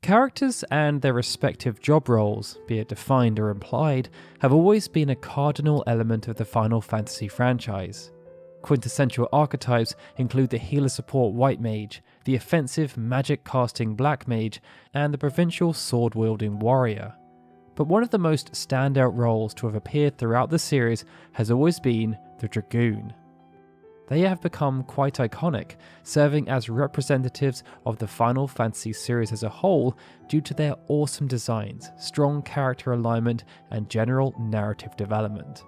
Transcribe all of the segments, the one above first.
Characters and their respective job roles, be it defined or implied, have always been a cardinal element of the Final Fantasy franchise. Quintessential archetypes include the healer support White Mage, the offensive magic casting Black Mage, and the provincial sword wielding warrior. But one of the most standout roles to have appeared throughout the series has always been the Dragoon. They have become quite iconic, serving as representatives of the Final Fantasy series as a whole due to their awesome designs, strong character alignment, and general narrative development.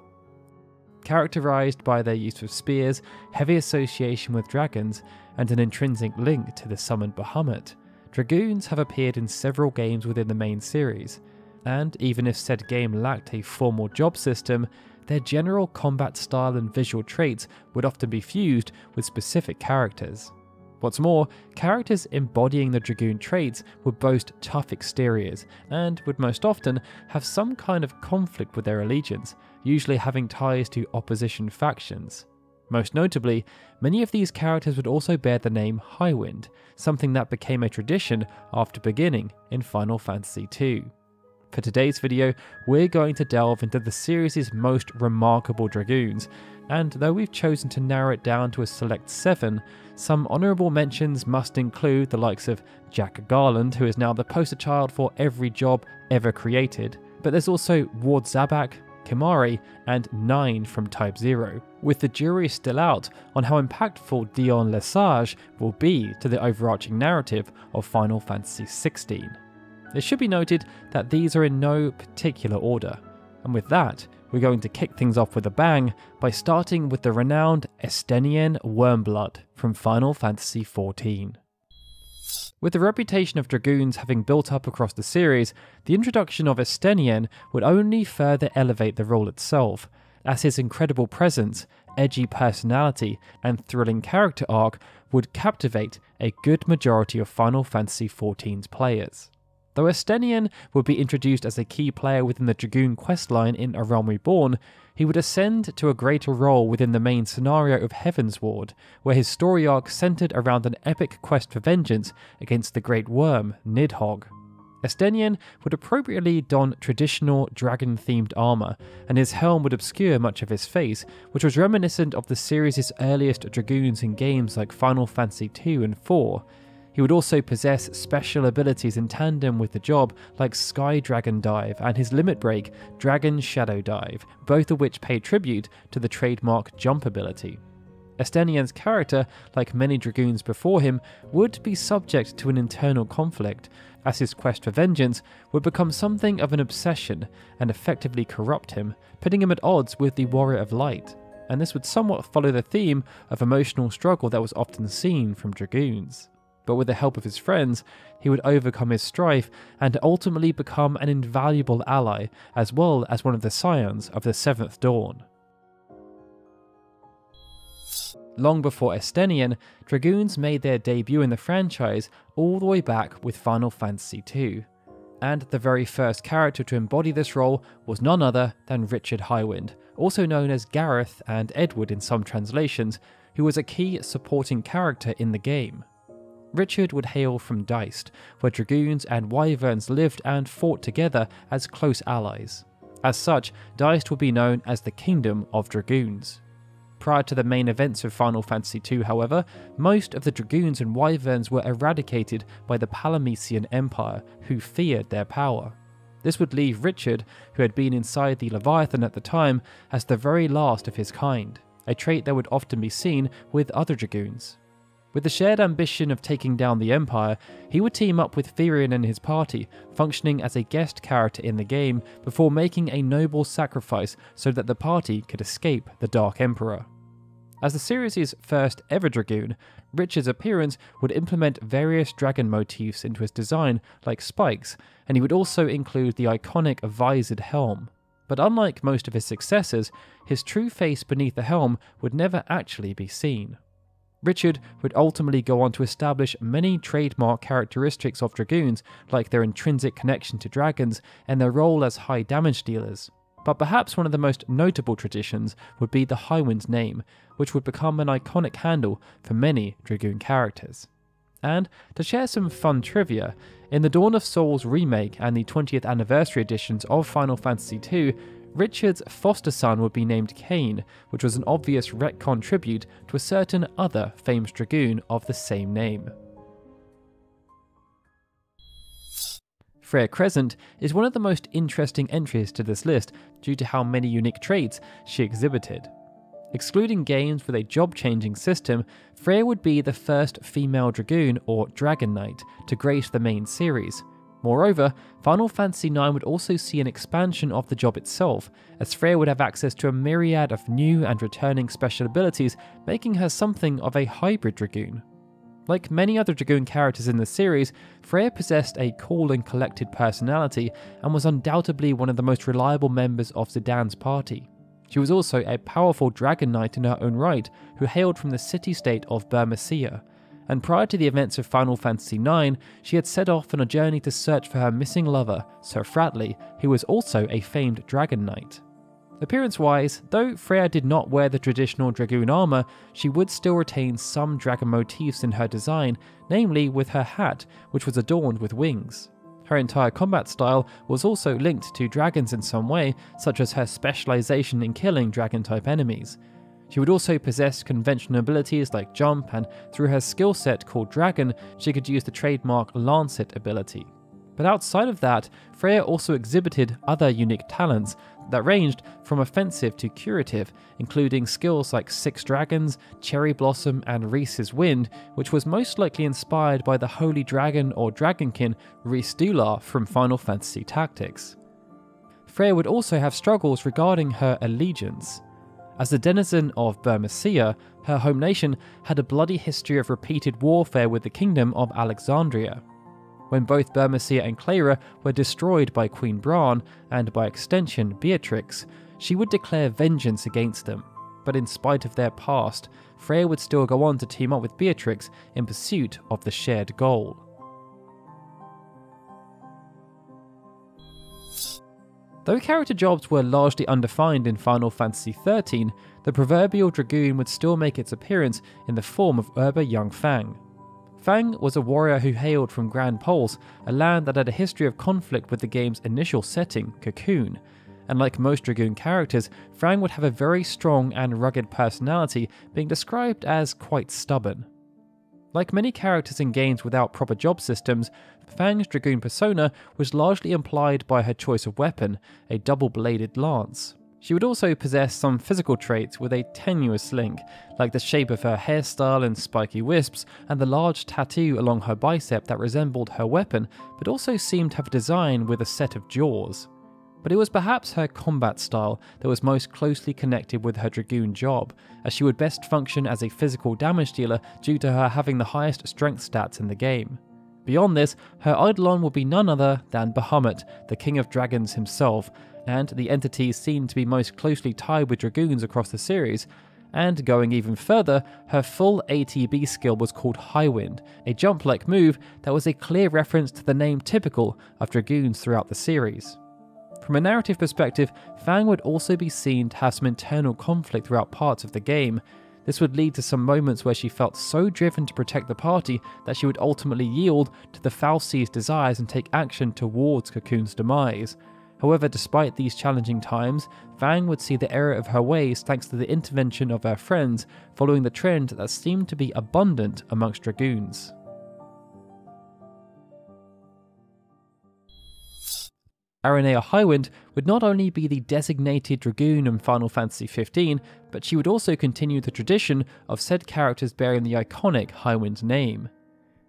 Characterized by their use of spears, heavy association with dragons, and an intrinsic link to the summoned Bahamut, Dragoons have appeared in several games within the main series, and even if said game lacked a formal job system, their general combat style and visual traits would often be fused with specific characters. What's more, characters embodying the Dragoon traits would boast tough exteriors and would most often have some kind of conflict with their allegiance, usually having ties to opposition factions. Most notably, many of these characters would also bear the name Highwind, something that became a tradition after beginning in Final Fantasy II. For today's video, we're going to delve into the series' most remarkable Dragoons, and though we've chosen to narrow it down to a select 7, some honourable mentions must include the likes of Jack Garland, who is now the poster child for every job ever created, but there's also Ward Zabak, Kimahri, and Nine from Type 0, with the jury still out on how impactful Dion Lesage will be to the overarching narrative of Final Fantasy XVI. It should be noted that these are in no particular order, and with that, we're going to kick things off with a bang by starting with the renowned Estinien Wormblood from Final Fantasy XIV. With the reputation of Dragoons having built up across the series, the introduction of Estinien would only further elevate the role itself, as his incredible presence, edgy personality, and thrilling character arc would captivate a good majority of Final Fantasy XIV's players. Though Estinien would be introduced as a key player within the Dragoon questline in A Realm Reborn, he would ascend to a greater role within the main scenario of Heavensward, where his story arc centered around an epic quest for vengeance against the Great Worm, Nidhogg. Estinien would appropriately don traditional dragon-themed armour, and his helm would obscure much of his face, which was reminiscent of the series' earliest Dragoons in games like Final Fantasy II and IV. He would also possess special abilities in tandem with the job like Sky Dragon Dive and his limit break, Dragon Shadow Dive, both of which pay tribute to the trademark jump ability. Estinien's character, like many Dragoons before him, would be subject to an internal conflict, as his quest for vengeance would become something of an obsession and effectively corrupt him, putting him at odds with the Warrior of Light, and this would somewhat follow the theme of emotional struggle that was often seen from Dragoons. But with the help of his friends, he would overcome his strife and ultimately become an invaluable ally, as well as one of the scions of the Seventh Dawn. Long before Estinien, Dragoons made their debut in the franchise all the way back with Final Fantasy II, and the very first character to embody this role was none other than Richard Highwind, also known as Gareth and Edward in some translations, who was a key supporting character in the game. Richard would hail from Deist, where Dragoons and Wyverns lived and fought together as close allies. As such, Deist would be known as the Kingdom of Dragoons. Prior to the main events of Final Fantasy II, however, most of the Dragoons and Wyverns were eradicated by the Palamecian Empire, who feared their power. This would leave Richard, who had been inside the Leviathan at the time, as the very last of his kind, a trait that would often be seen with other Dragoons. With the shared ambition of taking down the Empire, he would team up with Firion and his party, functioning as a guest character in the game before making a noble sacrifice so that the party could escape the Dark Emperor. As the series' first ever Dragoon, Richard's appearance would implement various dragon motifs into his design, like spikes, and he would also include the iconic visored helm. But unlike most of his successors, his true face beneath the helm would never actually be seen. Richard would ultimately go on to establish many trademark characteristics of Dragoons, like their intrinsic connection to dragons and their role as high damage dealers. But perhaps one of the most notable traditions would be the Highwind name, which would become an iconic handle for many Dragoon characters. And to share some fun trivia, In the Dawn of Souls remake and the 20th anniversary editions of Final Fantasy II, Richard's foster son would be named Kain, which was an obvious retcon tribute to a certain other famous dragoon of the same name. Freya Crescent is one of the most interesting entries to this list due to how many unique traits she exhibited. Excluding games with a job-changing system, Freya would be the first female dragoon, or Dragon Knight, to grace the main series. Moreover, Final Fantasy IX would also see an expansion of the job itself, as Freya would have access to a myriad of new and returning special abilities, making her something of a hybrid dragoon. Like many other dragoon characters in the series, Freya possessed a cool and collected personality and was undoubtedly one of the most reliable members of Zidane's party. She was also a powerful dragon knight in her own right, who hailed from the city-state of Burmecia, and prior to the events of Final Fantasy IX, she had set off on a journey to search for her missing lover, Sir Fratley, who was also a famed dragon knight. Appearance-wise, though Freya did not wear the traditional dragoon armour, she would still retain some dragon motifs in her design, namely with her hat, which was adorned with wings. Her entire combat style was also linked to dragons in some way, such as her specialization in killing dragon-type enemies. She would also possess conventional abilities like jump, and through her skill set called Dragon, she could use the trademark Lancet ability. But outside of that, Freya also exhibited other unique talents that ranged from offensive to curative, including skills like Six Dragons, Cherry Blossom, and Rhys's Wind, which was most likely inspired by the Holy Dragon or Dragonkin Rhys Dular from Final Fantasy Tactics. Freya would also have struggles regarding her allegiance. As a denizen of Burmecia, her home nation had a bloody history of repeated warfare with the Kingdom of Alexandria. When both Burmecia and Clara were destroyed by Queen Brahne, and by extension Beatrix, she would declare vengeance against them. But in spite of their past, Freya would still go on to team up with Beatrix in pursuit of the shared goal. Though character jobs were largely undefined in Final Fantasy XIII, the proverbial dragoon would still make its appearance in the form of Erba Young Fang. Fang was a warrior who hailed from Grand Pols, a land that had a history of conflict with the game's initial setting, Cocoon, and like most dragoon characters, Fang would have a very strong and rugged personality, being described as quite stubborn. Like many characters in games without proper job systems, Fang's dragoon persona was largely implied by her choice of weapon, a double-bladed lance. She would also possess some physical traits with a tenuous link, like the shape of her hairstyle and spiky wisps, and the large tattoo along her bicep that resembled her weapon, but also seemed to have a design with a set of jaws. But it was perhaps her combat style that was most closely connected with her dragoon job, as she would best function as a physical damage dealer due to her having the highest strength stats in the game. Beyond this, her eidolon would be none other than Bahamut, the King of Dragons himself, and the entities seen to be most closely tied with dragoons across the series. And going even further, her full ATB skill was called Highwind, a jump-like move that was a clear reference to the name typical of dragoons throughout the series. From a narrative perspective, Fang would also be seen to have some internal conflict throughout parts of the game. This would lead to some moments where she felt so driven to protect the party that she would ultimately yield to the fal'Cie's desires and take action towards Cocoon's demise. However, despite these challenging times, Fang would see the error of her ways thanks to the intervention of her friends, following the trend that seemed to be abundant amongst dragoons. Aranea Highwind would not only be the designated dragoon in Final Fantasy XV, but she would also continue the tradition of said characters bearing the iconic Highwind name.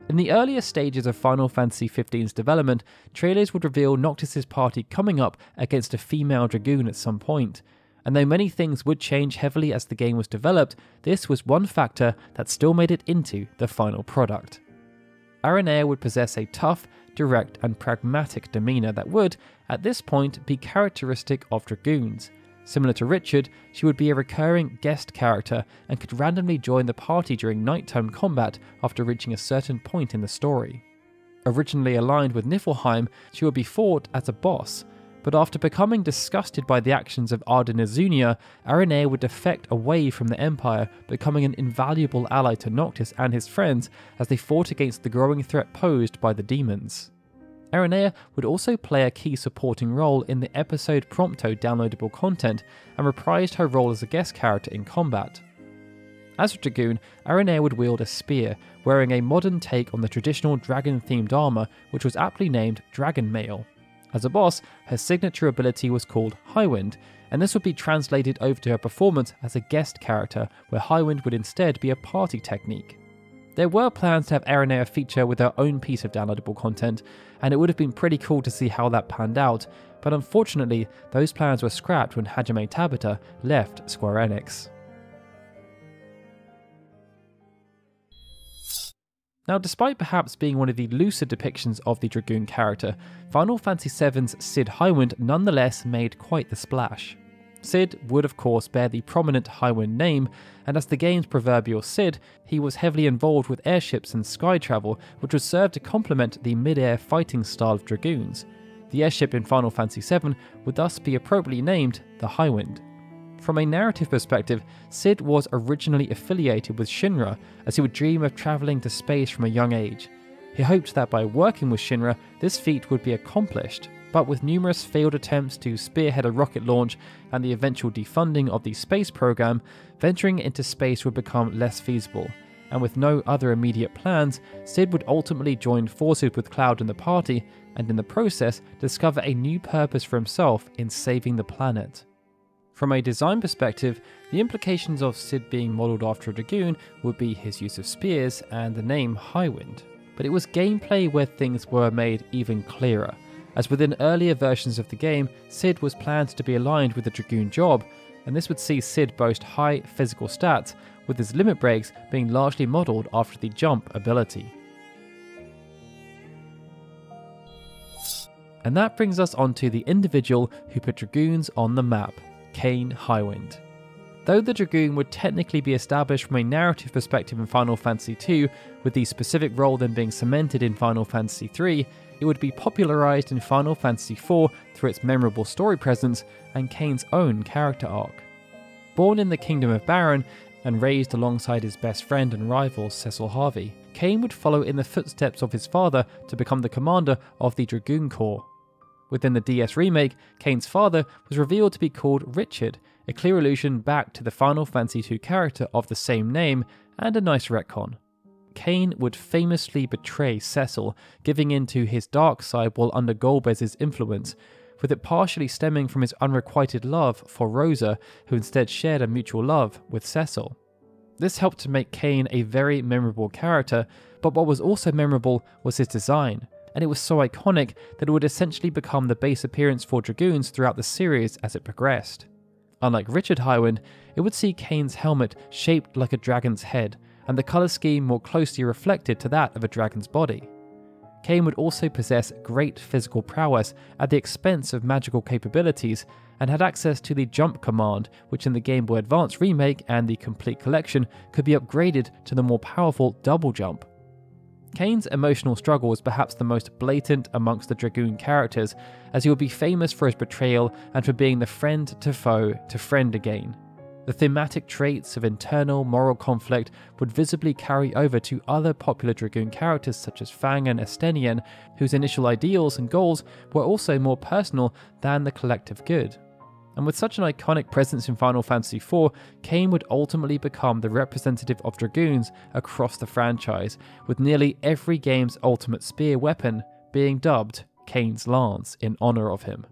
In the earlier stages of Final Fantasy XV's development, trailers would reveal Noctis' party coming up against a female dragoon at some point, and though many things would change heavily as the game was developed, this was one factor that still made it into the final product. Aranea would possess a tough, direct and pragmatic demeanour that would, at this point, be characteristic of dragoons. Similar to Richard, she would be a recurring guest character and could randomly join the party during nighttime combat after reaching a certain point in the story. Originally aligned with Niflheim, she would be fought as a boss, but after becoming disgusted by the actions of Ardyn Izunia, Aranea would defect away from the Empire, becoming an invaluable ally to Noctis and his friends as they fought against the growing threat posed by the demons. Aranea would also play a key supporting role in the episode Prompto downloadable content and reprised her role as a guest character in combat. As a Dragoon, Aranea would wield a spear, wearing a modern take on the traditional dragon-themed armour, which was aptly named Dragon Mail. As a boss, her signature ability was called Highwind, and this would be translated over to her performance as a guest character, where Highwind would instead be a party technique. There were plans to have Aranea feature with her own piece of downloadable content, and it would have been pretty cool to see how that panned out, but unfortunately, those plans were scrapped when Hajime Tabata left Square Enix. Now, despite perhaps being one of the looser depictions of the Dragoon character, Final Fantasy VII's Cid Highwind nonetheless made quite the splash. Cid would of course bear the prominent Highwind name, and as the game's proverbial Cid, he was heavily involved with airships and sky travel, which would serve to complement the mid-air fighting style of Dragoons. The airship in Final Fantasy VII would thus be appropriately named the Highwind. From a narrative perspective, Cid was originally affiliated with Shinra, as he would dream of travelling to space from a young age. He hoped that by working with Shinra, this feat would be accomplished, but with numerous failed attempts to spearhead a rocket launch and the eventual defunding of the space program, venturing into space would become less feasible, and with no other immediate plans, Cid would ultimately join forces with Cloud and the party, and in the process discover a new purpose for himself in saving the planet. From a design perspective, the implications of Cid being modelled after a Dragoon would be his use of spears and the name Highwind, but it was gameplay where things were made even clearer, as within earlier versions of the game, Cid was planned to be aligned with the Dragoon job, and this would see Cid boast high physical stats, with his limit breaks being largely modelled after the jump ability. And that brings us onto the individual who put Dragoons on the map, Kain Highwind. Though the Dragoon would technically be established from a narrative perspective in Final Fantasy II, with the specific role then being cemented in Final Fantasy III, it would be popularised in Final Fantasy IV through its memorable story presence and Kain's own character arc. Born in the Kingdom of Baron and raised alongside his best friend and rival Cecil Harvey, Kain would follow in the footsteps of his father to become the commander of the Dragoon Corps. Within the DS remake, Kain's father was revealed to be called Richard, a clear allusion back to the Final Fantasy II character of the same name, and a nice retcon. Kain would famously betray Cecil, giving in to his dark side while under Golbez's influence, with it partially stemming from his unrequited love for Rosa, who instead shared a mutual love with Cecil. This helped to make Kain a very memorable character, but what was also memorable was his design, and it was so iconic that it would essentially become the base appearance for Dragoons throughout the series as it progressed. Unlike Richard Highwind, it would see Kain's helmet shaped like a dragon's head, and the colour scheme more closely reflected to that of a dragon's body. Kain would also possess great physical prowess at the expense of magical capabilities, and had access to the Jump command, which in the Game Boy Advance remake and the Complete Collection could be upgraded to the more powerful Double Jump. Kain's emotional struggle was perhaps the most blatant amongst the Dragoon characters, as he would be famous for his betrayal and for being the friend to foe to friend again. The thematic traits of internal moral conflict would visibly carry over to other popular Dragoon characters such as Fang and Estenian, whose initial ideals and goals were also more personal than the collective good. And with such an iconic presence in Final Fantasy IV, Kain would ultimately become the representative of Dragoons across the franchise, with nearly every game's ultimate spear weapon being dubbed Kain's Lance in honour of him.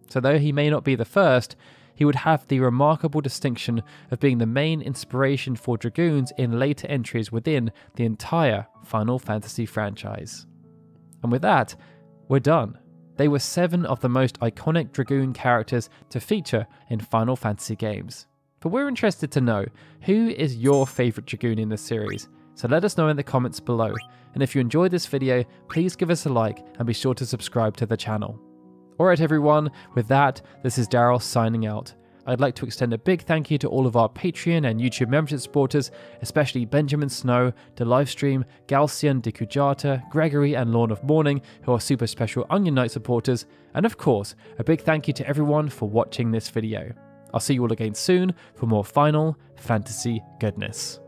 So though he may not be the first, he would have the remarkable distinction of being the main inspiration for Dragoons in later entries within the entire Final Fantasy franchise. And with that, we're done. They were 7 of the most iconic Dragoon characters to feature in Final Fantasy games. But we're interested to know, who is your favourite Dragoon in this series? So let us know in the comments below. And if you enjoyed this video, please give us a like and be sure to subscribe to the channel. Alright everyone, with that, this is Daryl signing out. I'd like to extend a big thank you to all of our Patreon and YouTube membership supporters, especially Benjamin Snow, The Livestream, Galcian, Dikujata, Gregory and Lawn of Morning, who are super special Onion Knight supporters, and of course, a big thank you to everyone for watching this video. I'll see you all again soon for more Final Fantasy goodness.